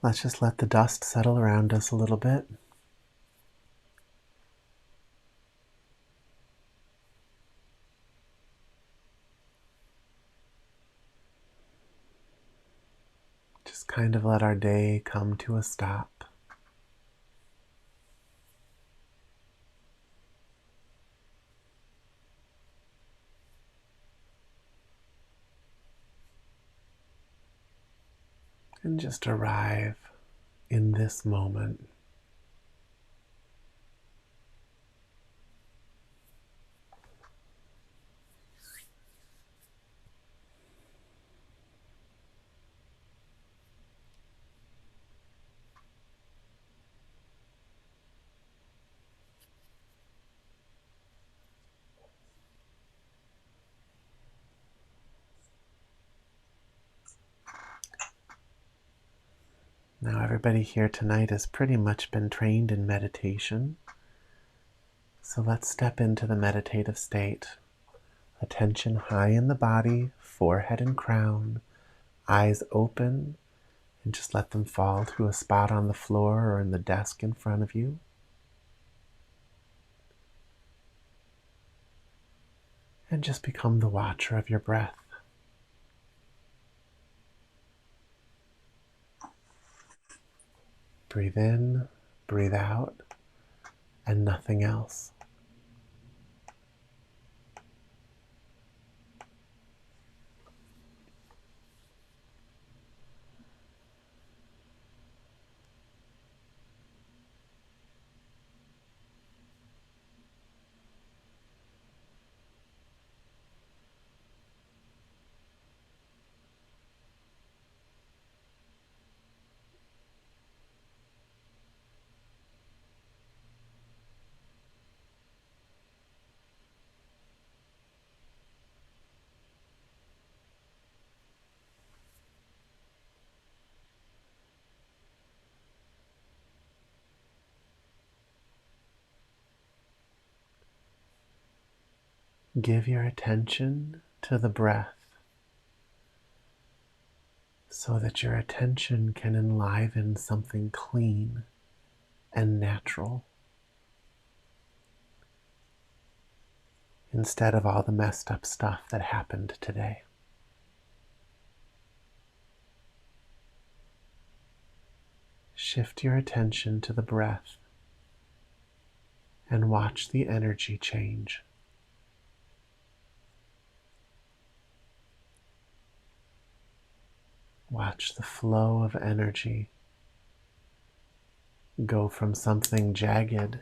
Let's just let the dust settle around us a little bit. Just kind of let our day come to a stop. And just arrive in this moment. Now, everybody here tonight has pretty much been trained in meditation. So let's step into the meditative state. Attention high in the body, forehead and crown, eyes open, and just let them fall to a spot on the floor or in the desk in front of you. And just become the watcher of your breath. Breathe in, breathe out, and nothing else. Give your attention to the breath so that your attention can enliven something clean and natural instead of all the messed up stuff that happened today. Shift your attention to the breath and watch the energy change. Watch the flow of energy go from something jagged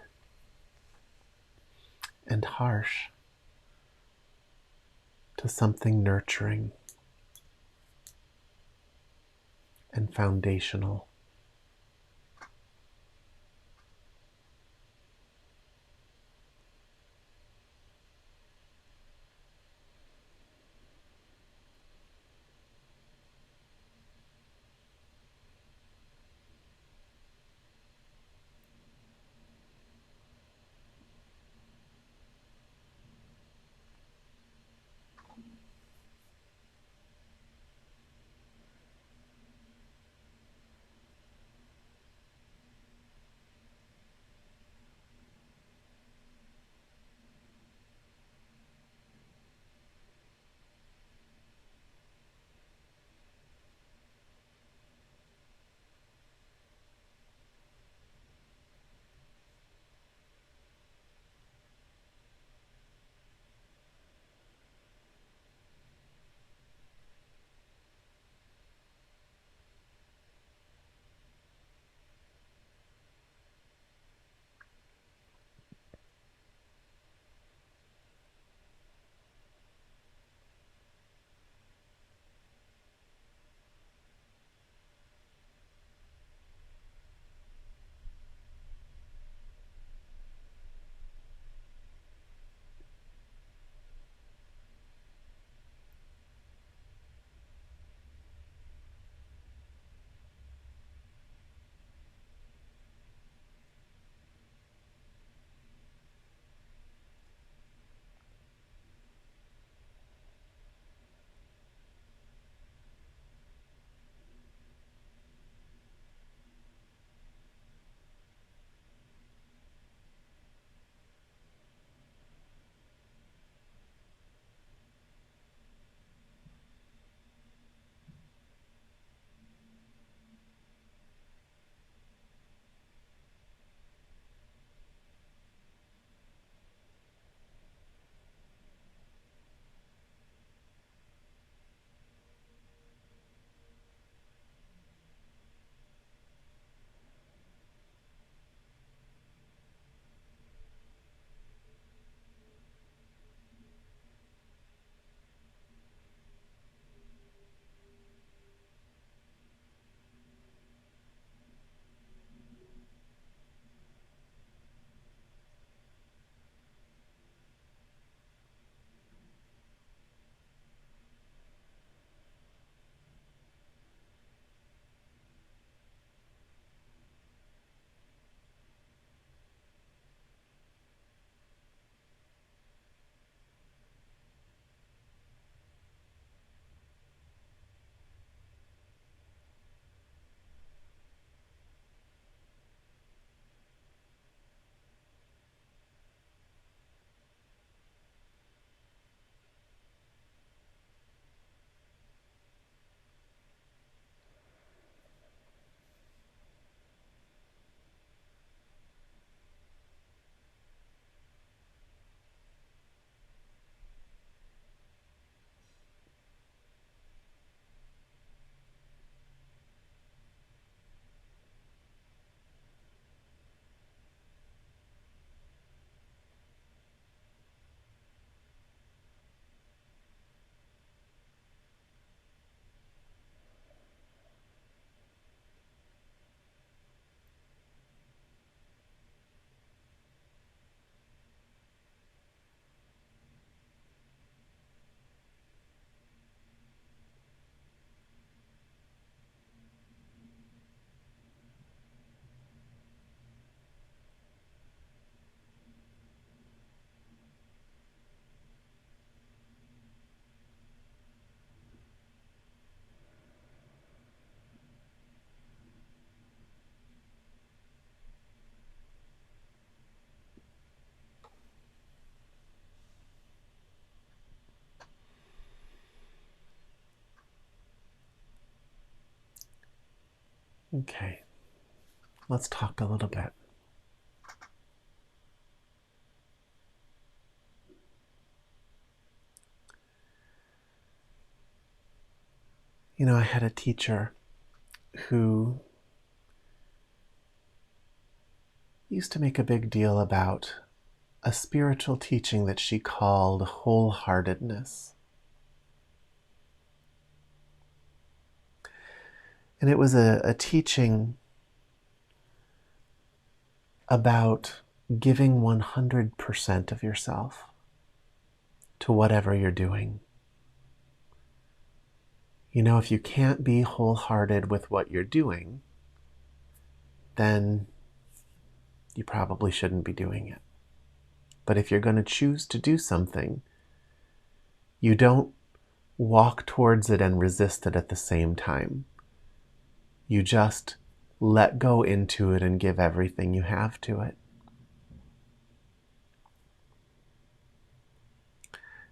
and harsh to something nurturing and foundational. Okay, let's talk a little bit. You know, I had a teacher who used to make a big deal about a spiritual teaching that she called wholeheartedness. And it was a teaching about giving 100% of yourself to whatever you're doing. You know, if you can't be wholehearted with what you're doing, then you probably shouldn't be doing it. But if you're going to choose to do something, you don't walk towards it and resist it at the same time. You just let go into it and give everything you have to it.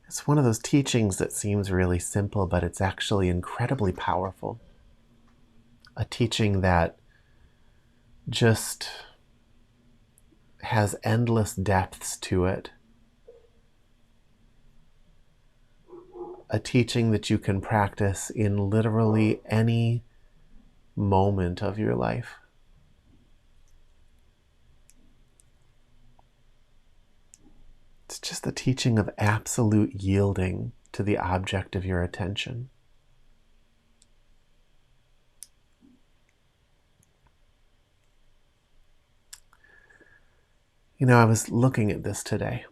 It's one of those teachings that seems really simple, but it's actually incredibly powerful. A teaching that just has endless depths to it. A teaching that you can practice in literally any moment of your life. It's just the teaching of absolute yielding to the object of your attention. You know, I was looking at this today.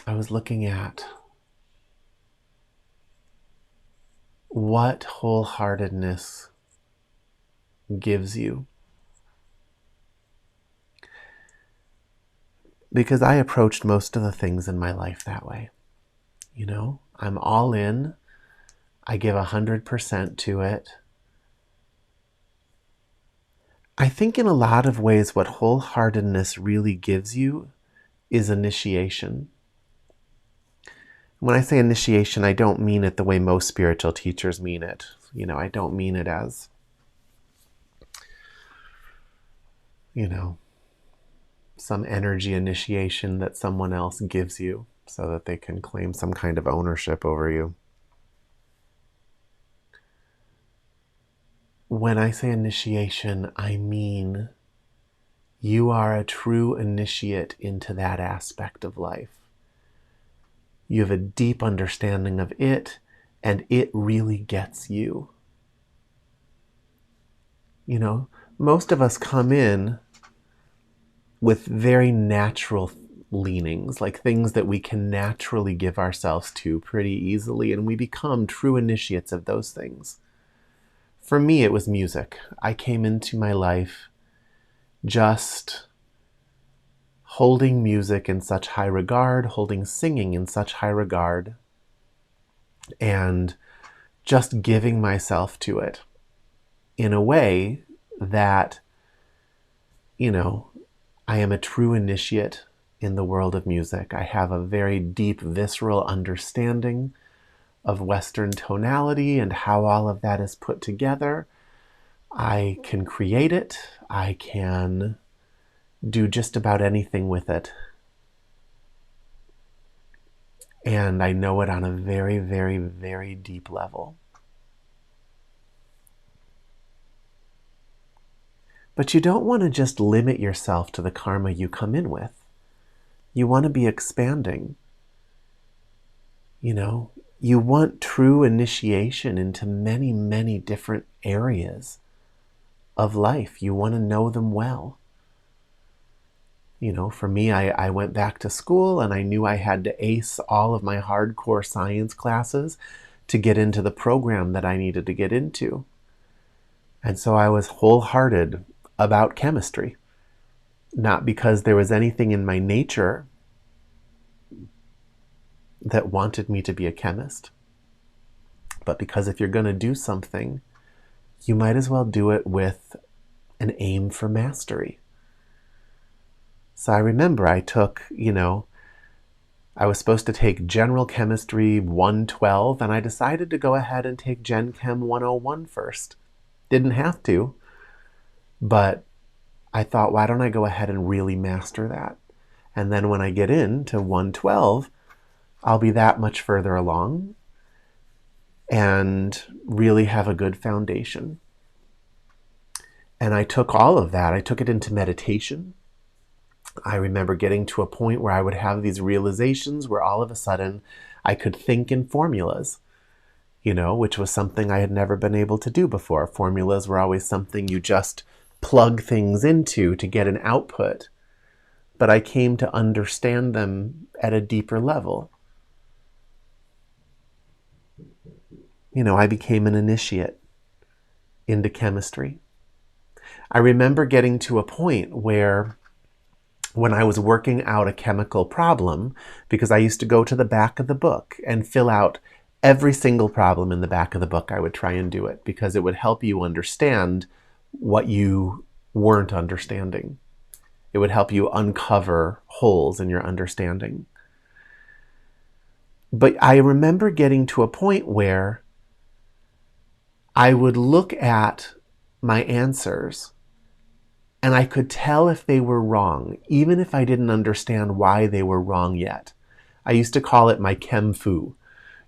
I was looking at what wholeheartedness gives you. Because I approached most of the things in my life that way. You know, I'm all in. I give 100% to it. I think in a lot of ways what wholeheartedness really gives you is initiation. When I say initiation, I don't mean it the way most spiritual teachers mean it. You know, I don't mean it as, you know, some energy initiation that someone else gives you so that they can claim some kind of ownership over you. When I say initiation, I mean you are a true initiate into that aspect of life. You have a deep understanding of it, and it really gets you. You know, most of us come in with very natural leanings, like things that we can naturally give ourselves to pretty easily, and we become true initiates of those things. For me, it was music. I came into my life just holding music in such high regard, holding singing in such high regard, and just giving myself to it in a way that, you know, I am a true initiate in the world of music. I have a very deep, visceral understanding of Western tonality and how all of that is put together. I can create it. I can do just about anything with it. And I know it on a very, very, very deep level. But you don't want to just limit yourself to the karma you come in with. You want to be expanding. You know, you want true initiation into many, many different areas of life. You want to know them well. You know, for me, I went back to school and I knew I had to ace all of my hardcore science classes to get into the program that I needed to get into. And so I was wholehearted about chemistry. Not because there was anything in my nature that wanted me to be a chemist, but because if you're going to do something, you might as well do it with an aim for mastery. So I remember I took, I was supposed to take General Chemistry 112, and I decided to go ahead and take Gen Chem 101 first. Didn't have to, But I thought, why don't I go ahead and really master that? And then when I get into 112, I'll be that much further along and really have a good foundation. And I took all of that, I took it into meditation. I remember getting to a point where I would have these realizations where all of a sudden I could think in formulas, which was something I had never been able to do before. Formulas were always something you just plug things into to get an output. But I came to understand them at a deeper level. I became an initiate into chemistry. I remember getting to a point where when I was working out a chemical problem, because I used to go to the back of the book and fill out every single problem in the back of the book. I would try and do it because it would help you understand what you weren't understanding. It would help you uncover holes in your understanding. But I remember getting to a point where I would look at my answers and I could tell if they were wrong, even if I didn't understand why they were wrong yet. I used to call it my chem fu,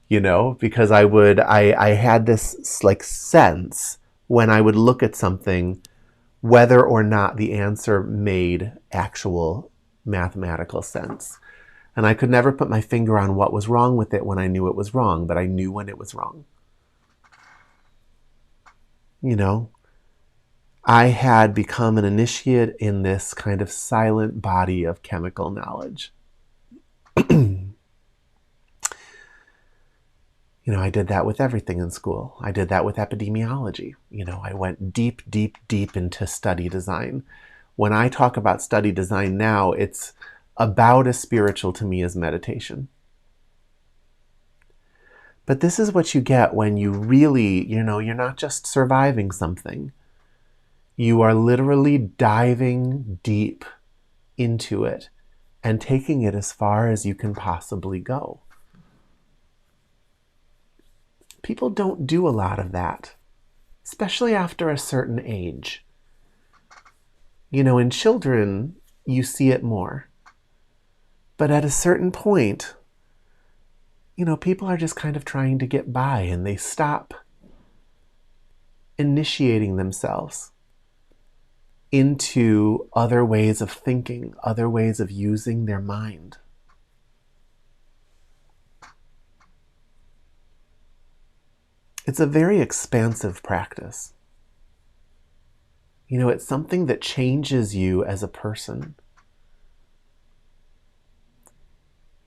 because I had this like sense when I would look at something, whether or not the answer made actual mathematical sense. And I could never put my finger on what was wrong with it when I knew it was wrong, but I knew when it was wrong. I had become an initiate in this kind of silent body of chemical knowledge. I did that with everything in school. I did that with epidemiology. I went deep, deep, deep into study design. When I talk about study design now, it's about as spiritual to me as meditation. But this is what you get when you really, you're not just surviving something. You are literally diving deep into it and taking it as far as you can possibly go. People don't do a lot of that, especially after a certain age. In children, you see it more. But at a certain point, people are just kind of trying to get by and they stop initiating themselves into other ways of thinking, other ways of using their mind. It's a very expansive practice. It's something that changes you as a person.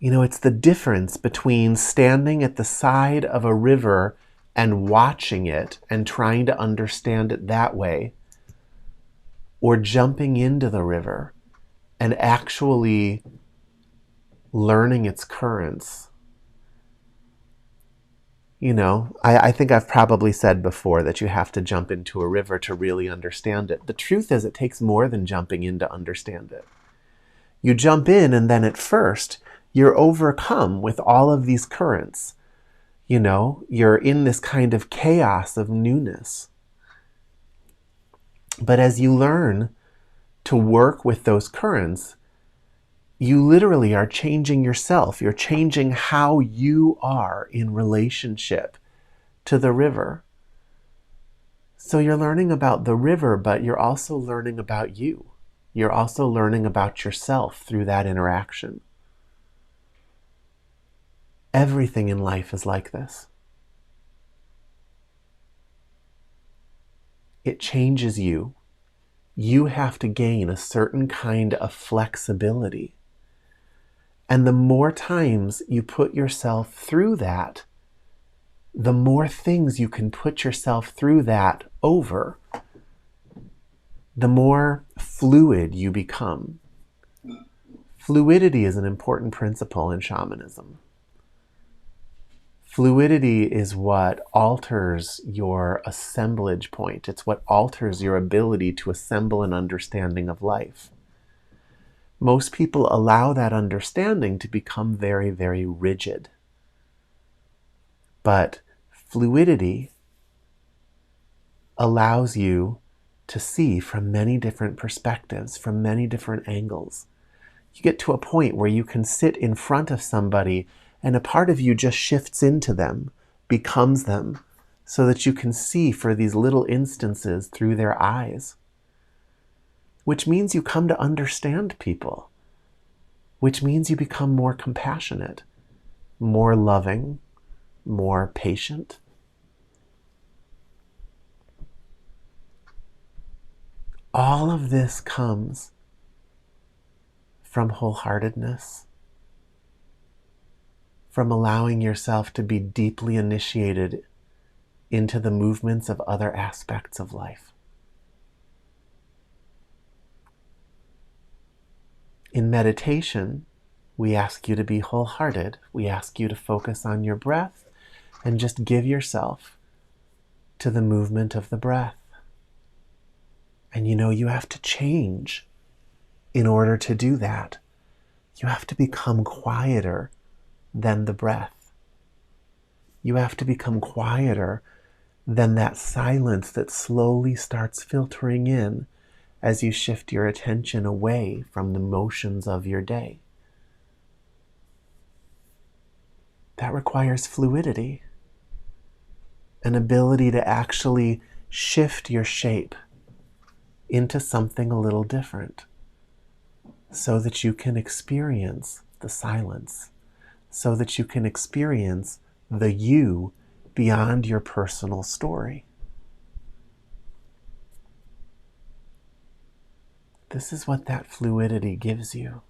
It's the difference between standing at the side of a river and watching it and trying to understand it that way, or jumping into the river and actually learning its currents. I think I've probably said before that you have to jump into a river to really understand it. The truth is, it takes more than jumping in to understand it. You jump in and then at first, you're overcome with all of these currents. You're in this kind of chaos of newness. But as you learn to work with those currents, you literally are changing yourself. You're changing how you are in relationship to the river. So you're learning about the river, but you're also learning about you. You're also learning about yourself through that interaction. Everything in life is like this. It changes you. You have to gain a certain kind of flexibility. And the more times you put yourself through that, the more things you can put yourself through that over, the more fluid you become. Fluidity is an important principle in shamanism. Fluidity is what alters your assemblage point. It's what alters your ability to assemble an understanding of life. Most people allow that understanding to become very, very rigid. But fluidity allows you to see from many different perspectives, from many different angles. You get to a point where you can sit in front of somebody and a part of you just shifts into them, becomes them, so that you can see for these little instances through their eyes. Which means you come to understand people, which means you become more compassionate, more loving, more patient. All of this comes from wholeheartedness, from allowing yourself to be deeply initiated into the movements of other aspects of life. In meditation, we ask you to be wholehearted. We ask you to focus on your breath and just give yourself to the movement of the breath. And you have to change in order to do that. You have to become quieter than the breath. You have to become quieter than that silence that slowly starts filtering in as you shift your attention away from the motions of your day. That requires fluidity, an ability to actually shift your shape into something a little different so that you can experience the silence, so that you can experience the you beyond your personal story. This is what that fluidity gives you.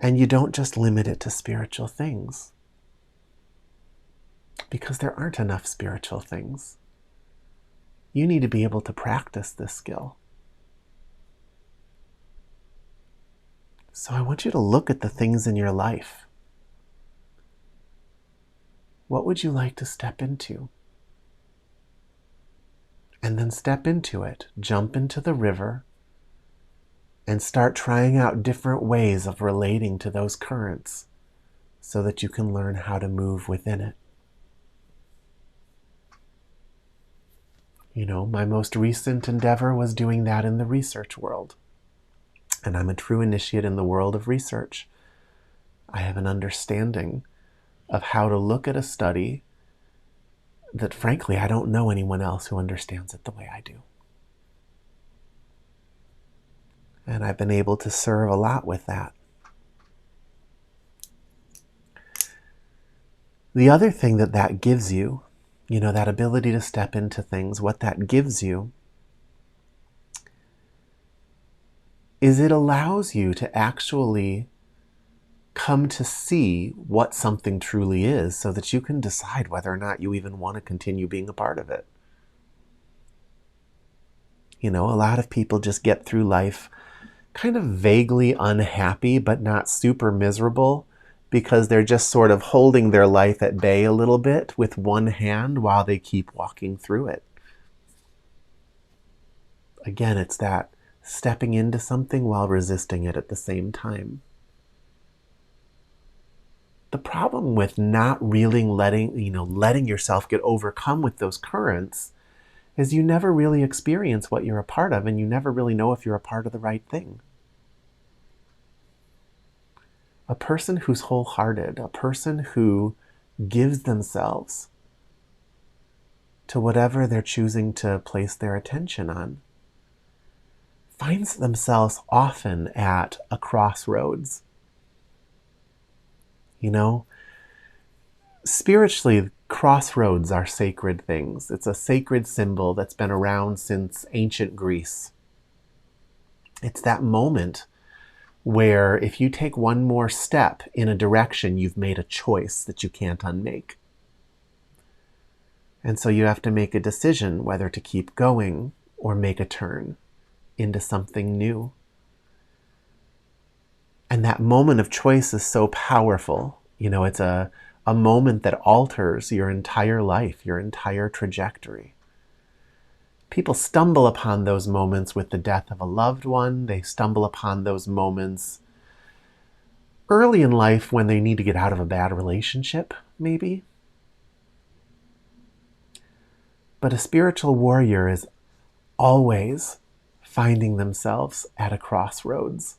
And you don't just limit it to spiritual things, because there aren't enough spiritual things. You need to be able to practice this skill. So I want you to look at the things in your life. What would you like to step into? And then step into it, jump into the river, and start trying out different ways of relating to those currents so that you can learn how to move within it. My most recent endeavor was doing that in the research world. And I'm a true initiate in the world of research. I have an understanding of how to look at a study that, frankly, I don't know anyone else who understands it the way I do. And I've been able to serve a lot with that. The other thing that gives you, that ability to step into things, what that gives you is it allows you to actually come to see what something truly is so that you can decide whether or not you even want to continue being a part of it. A lot of people just get through life kind of vaguely unhappy, but not super miserable, because they're just sort of holding their life at bay a little bit with one hand while they keep walking through it. Again, it's that stepping into something while resisting it at the same time. The problem with not really letting yourself get overcome with those currents is you never really experience what you're a part of, and you never really know if you're a part of the right thing. A person who's wholehearted, a person who gives themselves to whatever they're choosing to place their attention on, finds themselves often at a crossroads. Spiritually, crossroads are sacred things. It's a sacred symbol that's been around since ancient Greece. It's that moment where if you take one more step in a direction, you've made a choice that you can't unmake. And so you have to make a decision whether to keep going or make a turn into something new. And that moment of choice is so powerful. It's a moment that alters your entire life, your entire trajectory. People stumble upon those moments with the death of a loved one. They stumble upon those moments early in life when they need to get out of a bad relationship, maybe. But a spiritual warrior is always finding themselves at a crossroads.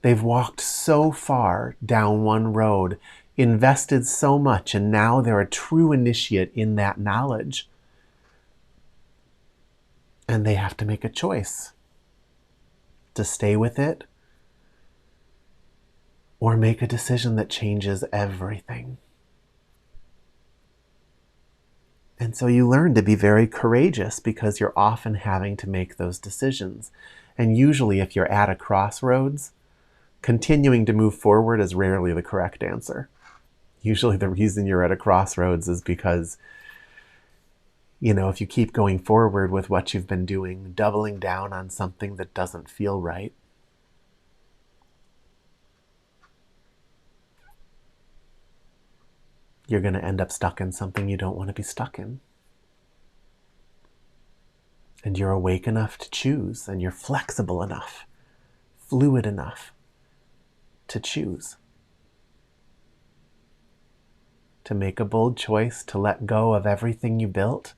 They've walked so far down one road, invested so much, and now they're a true initiate in that knowledge. And they have to make a choice to stay with it or make a decision that changes everything. And so you learn to be very courageous because you're often having to make those decisions. And usually if you're at a crossroads, continuing to move forward is rarely the correct answer. Usually the reason you're at a crossroads is because, if you keep going forward with what you've been doing, doubling down on something that doesn't feel right, you're going to end up stuck in something you don't want to be stuck in. And you're awake enough to choose, and you're flexible enough, fluid enough to choose. To make a bold choice to let go of everything you built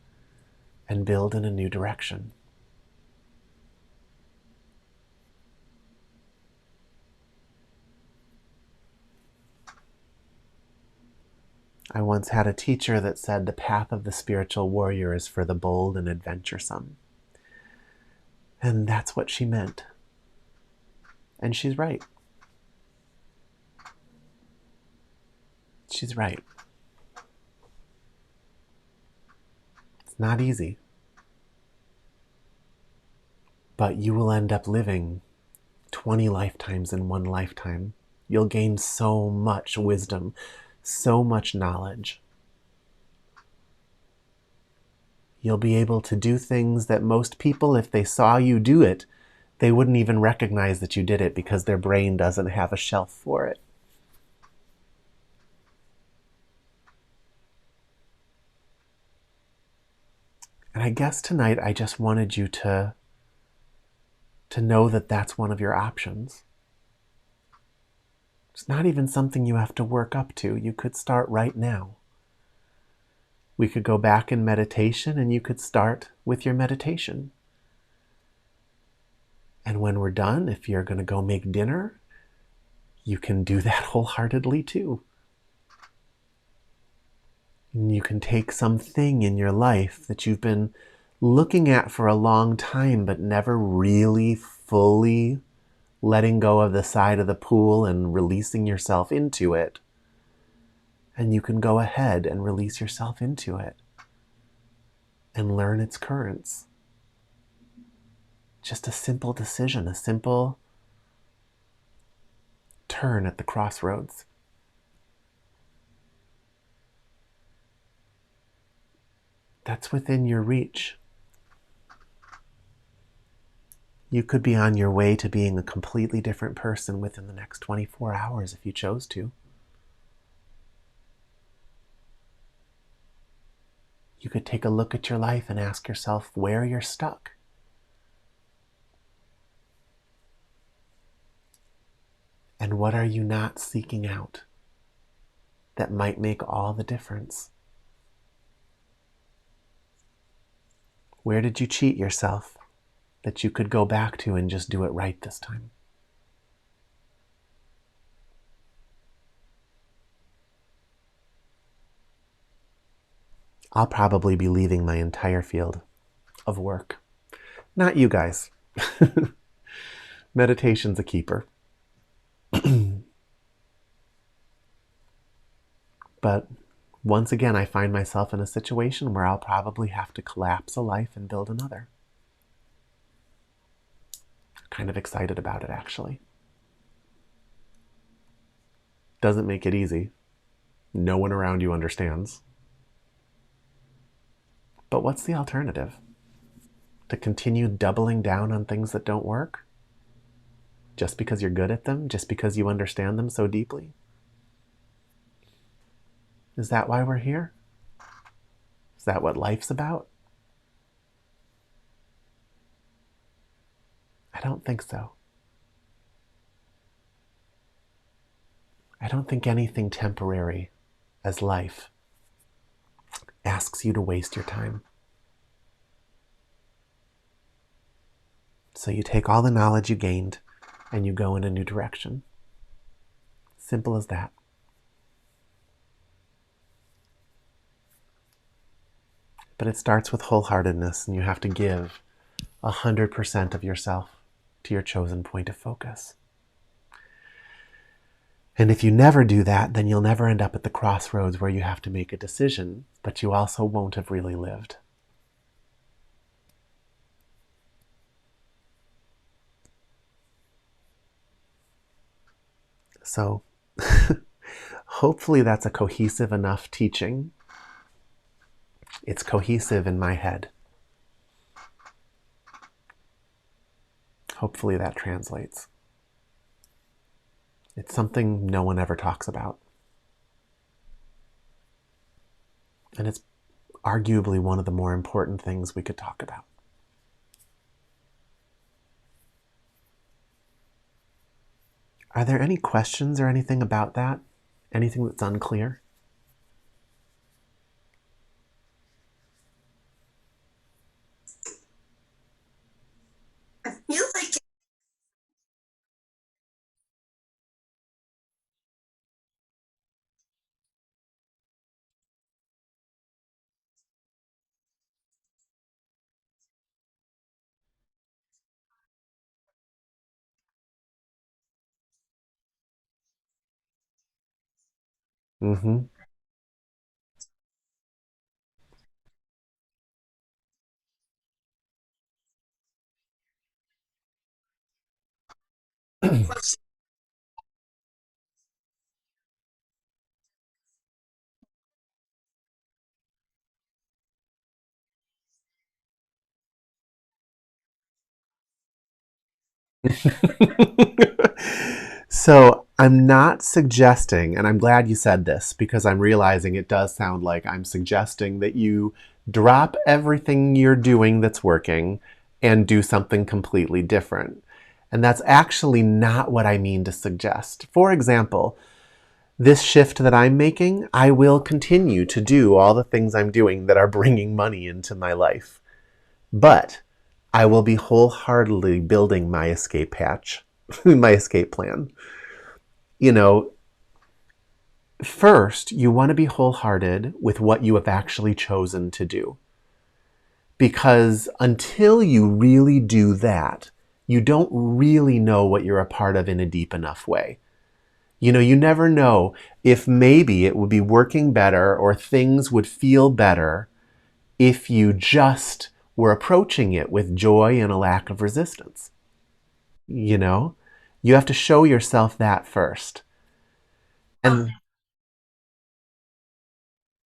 and build in a new direction. I once had a teacher that said the path of the spiritual warrior is for the bold and adventuresome. And that's what she meant. And she's right. She's right. It's not easy. But you will end up living 20 lifetimes in one lifetime. You'll gain so much wisdom, so much knowledge. You'll be able to do things that most people, if they saw you do it, they wouldn't even recognize that you did it because their brain doesn't have a shelf for it. And I guess tonight I just wanted you to know that that's one of your options. It's not even something you have to work up to. You could start right now. We could go back in meditation and you could start with your meditation. And when we're done, if you're going to go make dinner, you can do that wholeheartedly too. And you can take something in your life that you've been looking at for a long time but never really fully letting go of the side of the pool and releasing yourself into it. And you can go ahead and release yourself into it and learn its currents. Just a simple decision, a simple turn at the crossroads. That's within your reach. You could be on your way to being a completely different person within the next 24 hours if you chose to. You could take a look at your life and ask yourself where you're stuck. And what are you not seeking out that might make all the difference? Where did you cheat yourself that you could go back to and just do it right this time? I'll probably be leaving my entire field of work. Not you guys. Meditation's a keeper. But once again, I find myself in a situation where I'll probably have to collapse a life and build another. Kind of excited about it, actually. Doesn't make it easy. No one around you understands. But what's the alternative? To continue doubling down on things that don't work? Just because you're good at them? Just because you understand them so deeply? Is that why we're here? Is that what life's about? I don't think so. I don't think anything temporary as life asks you to waste your time. So you take all the knowledge you gained and you go in a new direction. Simple as that. But it starts with wholeheartedness, and you have to give 100% of yourself to your chosen point of focus. And if you never do that, then you'll never end up at the crossroads where you have to make a decision, but you also won't have really lived. So hopefully that's a cohesive enough teaching. It's cohesive in my head. Hopefully that translates. It's something no one ever talks about. And it's arguably one of the more important things we could talk about. Are there any questions or anything about that? Anything that's unclear? I feel like Mm-hmm. So I'm not suggesting, and I'm glad you said this because I'm realizing it does sound like I'm suggesting that you drop everything you're doing that's working and do something completely different. And that's actually not what I mean to suggest. For example, this shift that I'm making, I will continue to do all the things I'm doing that are bringing money into my life. But I will be wholeheartedly building my escape hatch, my escape plan. You know, first, you want to be wholehearted with what you have actually chosen to do. Because until you really do that, you don't really know what you're a part of in a deep enough way. You never know if maybe it would be working better or things would feel better if you just were approaching it with joy and a lack of resistance. You know, you have to show yourself that first. And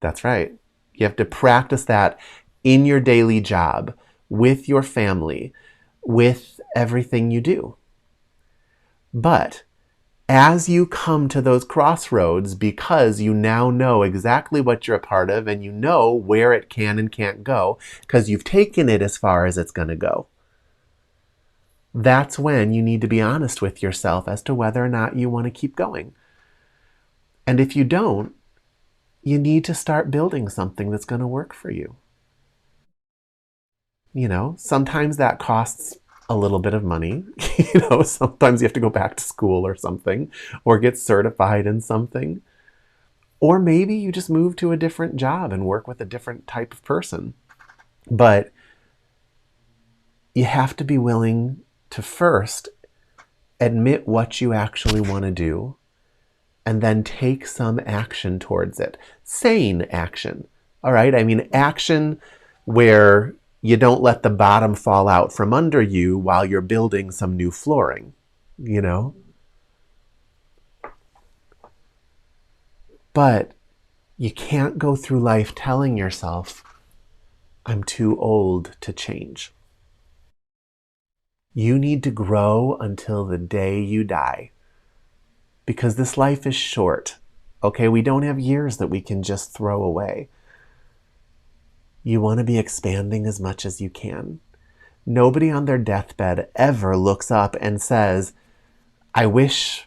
that's right. You have to practice that in your daily job, with your family, with everything you do. But as you come to those crossroads, because you now know exactly what you're a part of and you know where it can and can't go, because you've taken it as far as it's going to go, that's when you need to be honest with yourself as to whether or not you want to keep going. And if you don't, you need to start building something that's going to work for you. Sometimes that costs a little bit of money. Sometimes you have to go back to school or something, or get certified in something. Or maybe you just move to a different job and work with a different type of person. But you have to be willing to first admit what you actually want to do and then take some action towards it. Sane action. All right? I mean, action where you don't let the bottom fall out from under you while you're building some new flooring, you know? But you can't go through life telling yourself, I'm too old to change. You need to grow until the day you die. Because this life is short. Okay, we don't have years that we can just throw away. You want to be expanding as much as you can. Nobody on their deathbed ever looks up and says, I wish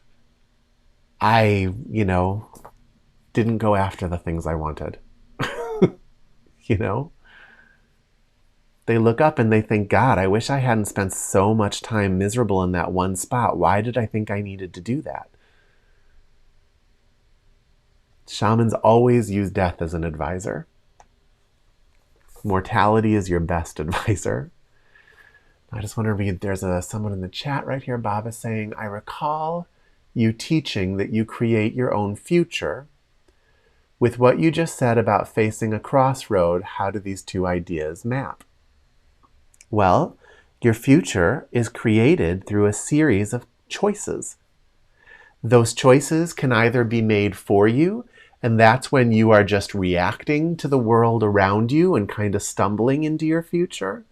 I, didn't go after the things I wanted. you know? They look up and they think, God, I wish I hadn't spent so much time miserable in that one spot. Why did I think I needed to do that? Shamans always use death as an advisor. Mortality is your best advisor. I just want to read, there's someone in the chat right here, Baba, saying, I recall you teaching that you create your own future. With what you just said about facing a crossroad, how do these two ideas map? Well, your future is created through a series of choices. Those choices can either be made for you, and that's when you are just reacting to the world around you and kind of stumbling into your future.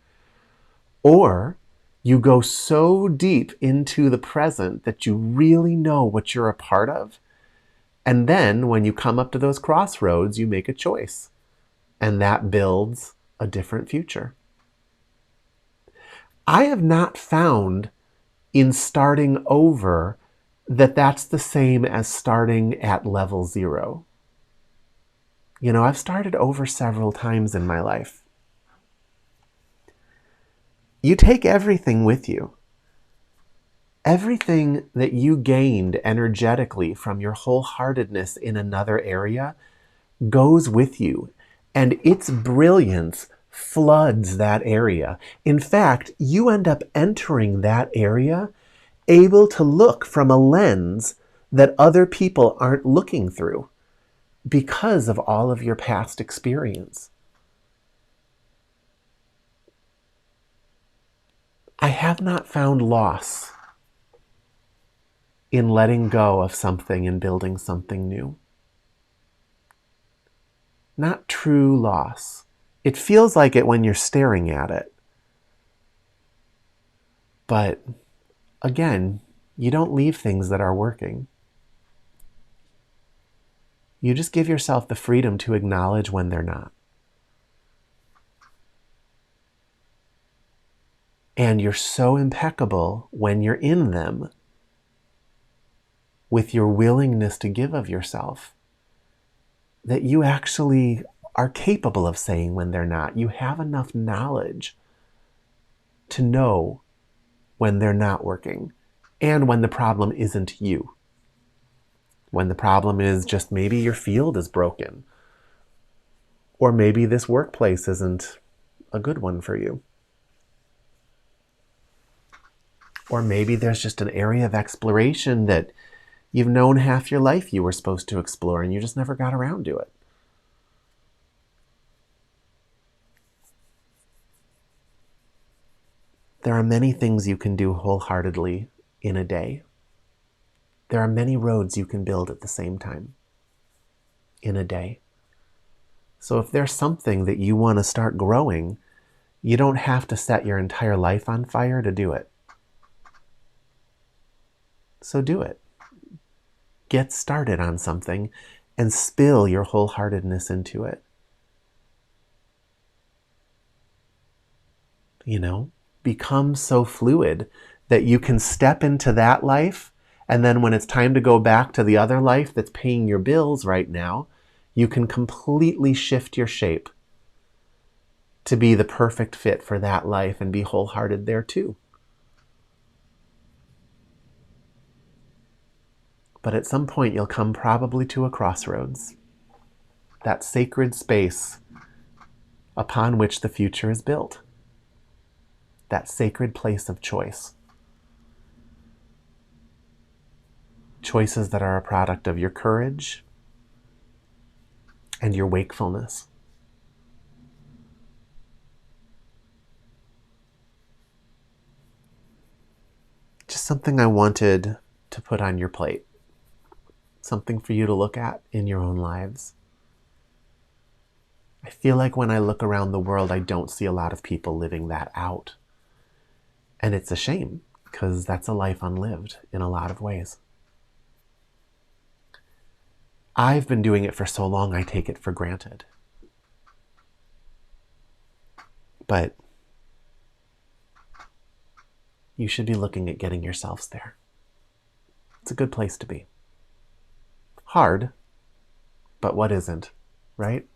Or you go so deep into the present that you really know what you're a part of. And then when you come up to those crossroads, you make a choice. And that builds a different future. I have not found in starting over that that's the same as starting at level 0. You know, I've started over several times in my life. You take everything with you. Everything that you gained energetically from your wholeheartedness in another area goes with you, and its brilliance floods that area. In fact, you end up entering that area able to look from a lens that other people aren't looking through because of all of your past experience. I have not found loss in letting go of something and building something new. Not true loss. It feels like it when you're staring at it. But again, you don't leave things that are working. You just give yourself the freedom to acknowledge when they're not. And you're so impeccable when you're in them with your willingness to give of yourself that you actually are capable of saying when they're not. You have enough knowledge to know when they're not working and when the problem isn't you. When the problem is just maybe your field is broken, or maybe this workplace isn't a good one for you. Or maybe there's just an area of exploration that you've known half your life you were supposed to explore and you just never got around to it. There are many things you can do wholeheartedly in a day. There are many roads you can build at the same time in a day. So if there's something that you want to start growing, you don't have to set your entire life on fire to do it. So do it. Get started on something and spill your wholeheartedness into it. You know, become so fluid that you can step into that life, and then when it's time to go back to the other life that's paying your bills right now, you can completely shift your shape to be the perfect fit for that life and be wholehearted there too. But at some point you'll come probably to a crossroads, that sacred space upon which the future is built, that sacred place of choice. Choices that are a product of your courage and your wakefulness. Just something I wanted to put on your plate. Something for you to look at in your own lives. I feel like when I look around the world, I don't see a lot of people living that out. And it's a shame, because that's a life unlived in a lot of ways. I've been doing it for so long, I take it for granted. But you should be looking at getting yourselves there. It's a good place to be. Hard, but what isn't, right?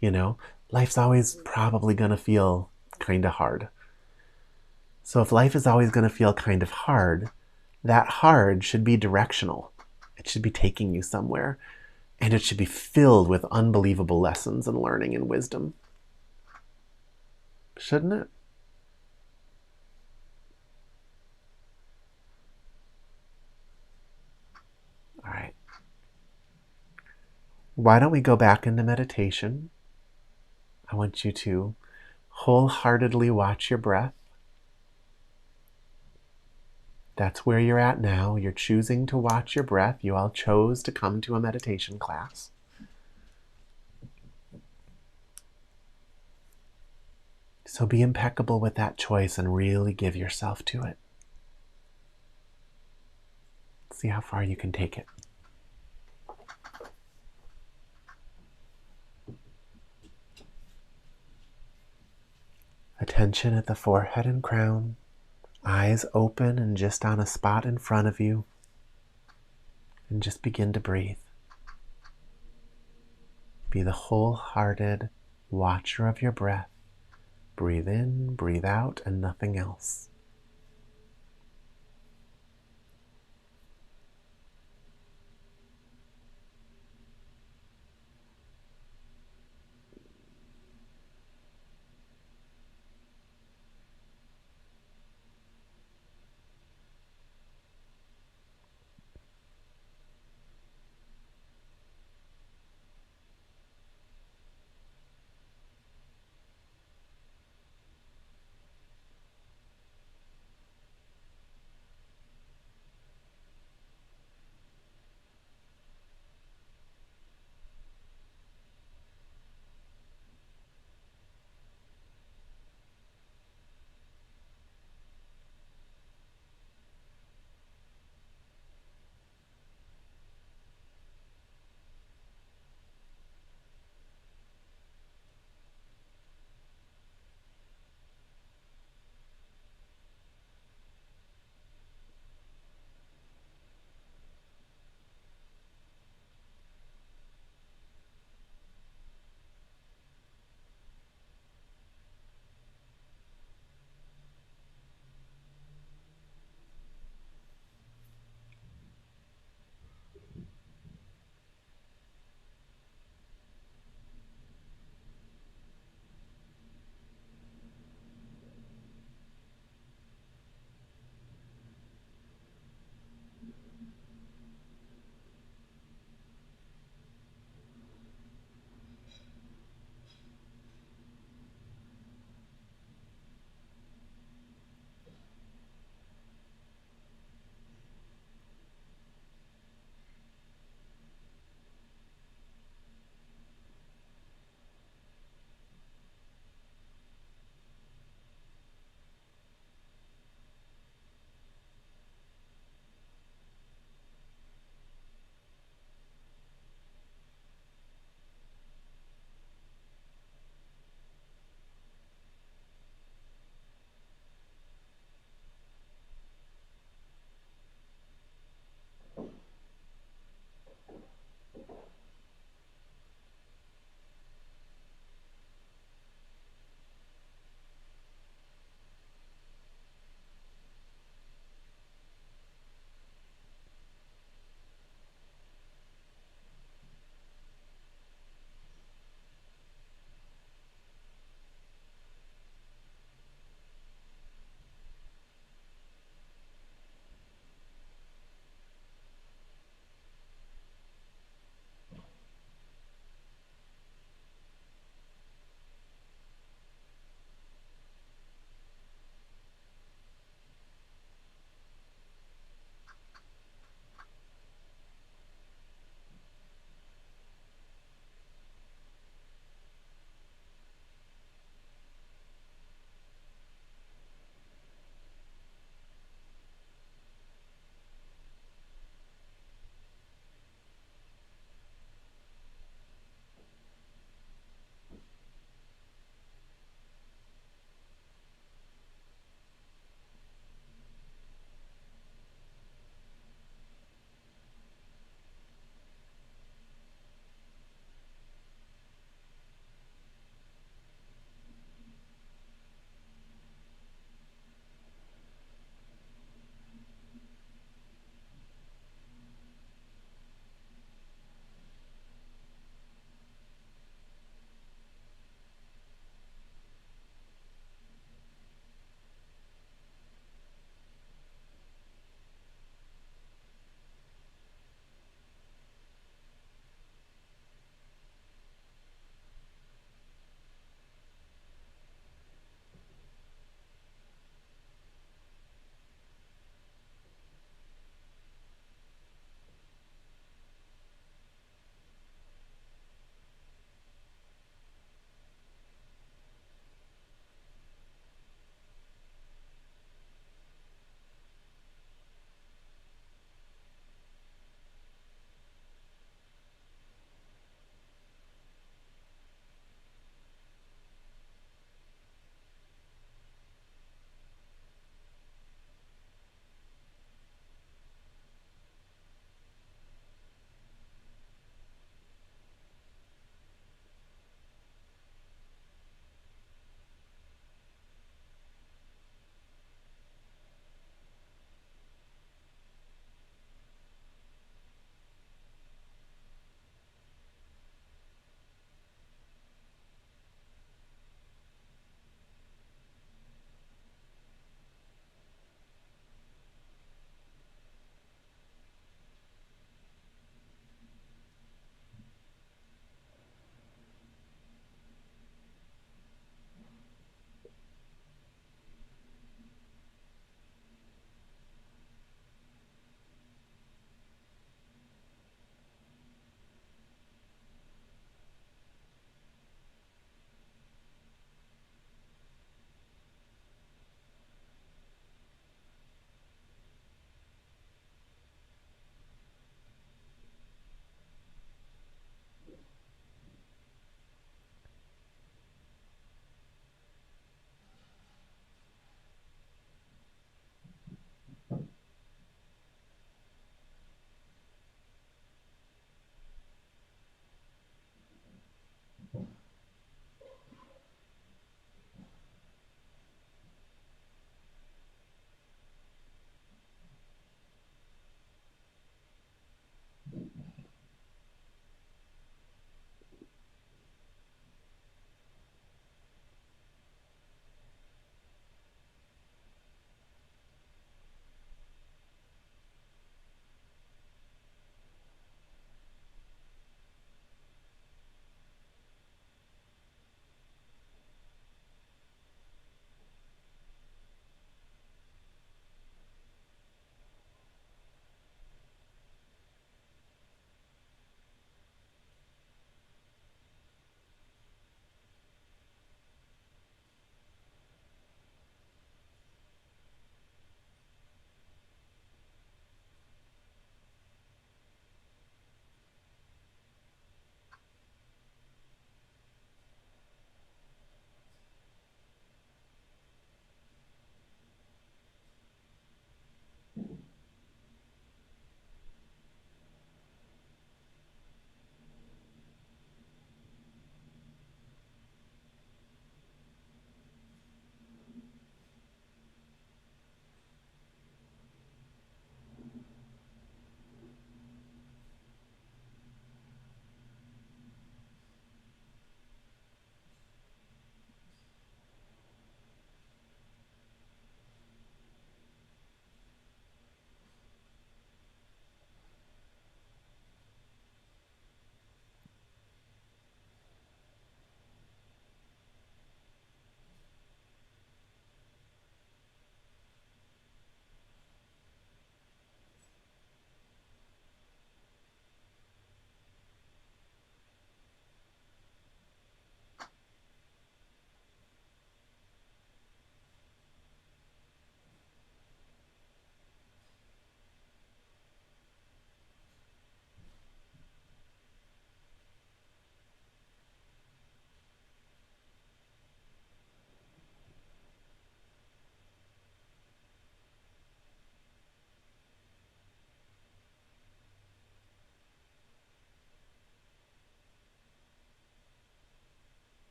You know, life's always probably going to feel kind of hard. So if life is always going to feel kind of hard, that hard should be directional. It should be taking you somewhere. And it should be filled with unbelievable lessons and learning and wisdom. Shouldn't it? All right. Why don't we go back into meditation? I want you to wholeheartedly watch your breath. That's where you're at now. You're choosing to watch your breath. You all chose to come to a meditation class. So be impeccable with that choice and really give yourself to it. See how far you can take it. Attention at the forehead and crown. Eyes open and just on a spot in front of you. And just begin to breathe. Be the wholehearted watcher of your breath. Breathe in, breathe out, and nothing else.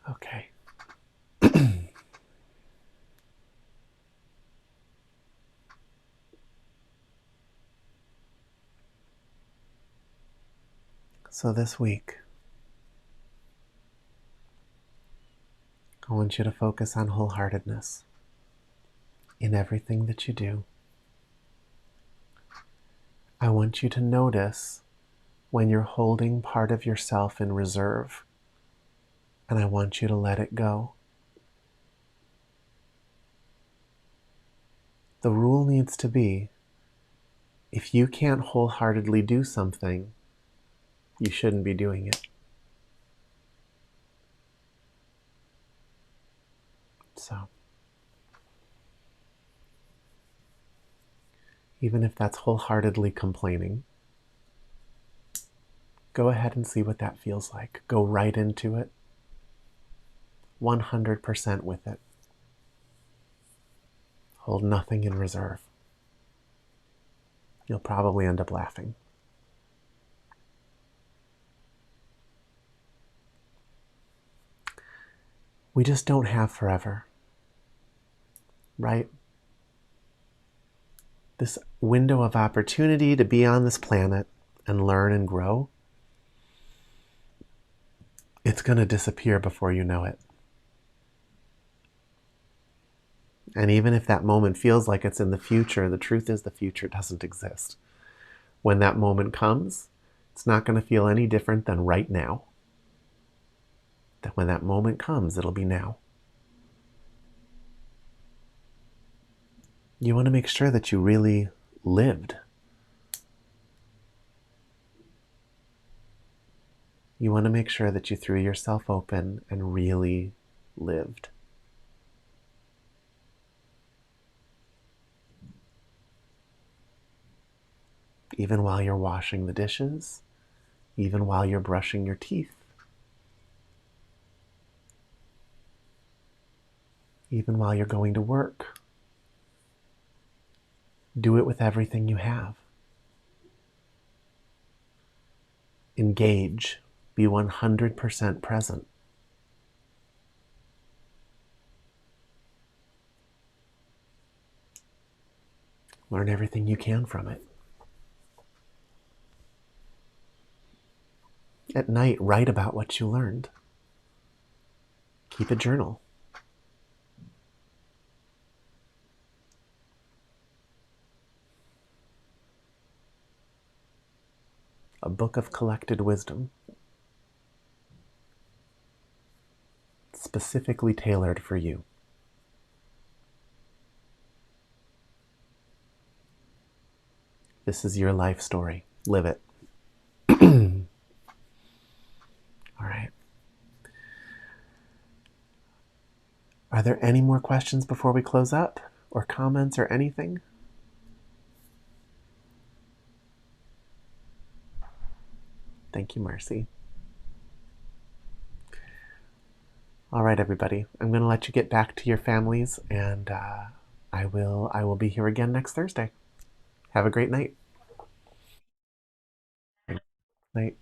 Okay. So this week, I want you to focus on wholeheartedness in everything that you do. I want you to notice when you're holding part of yourself in reserve, and I want you to let it go. The rule needs to be, if you can't wholeheartedly do something, you shouldn't be doing it. So, even if that's wholeheartedly complaining, go ahead and see what that feels like. Go right into it, 100% with it. Hold nothing in reserve. You'll probably end up laughing. We just don't have forever, right? This window of opportunity to be on this planet and learn and grow, it's going to disappear before you know it. And even if that moment feels like it's in the future, the truth is the future doesn't exist. When that moment comes, it's not going to feel any different than right now. That when that moment comes, it'll be now. You want to make sure that you really lived. You want to make sure that you threw yourself open and really lived. Even while you're washing the dishes, even while you're brushing your teeth, even while you're going to work. Do it with everything you have. Engage. Be 100% present. Learn everything you can from it. At night, write about what you learned. Keep a journal. A book of collected wisdom, specifically tailored for you. This is your life story. Live it. All right. Are there any more questions before we close up, or comments or anything? Thank you, Marcy. All right, everybody. I'm going to let you get back to your families, and I will be here again next Thursday. Have a great night. Night.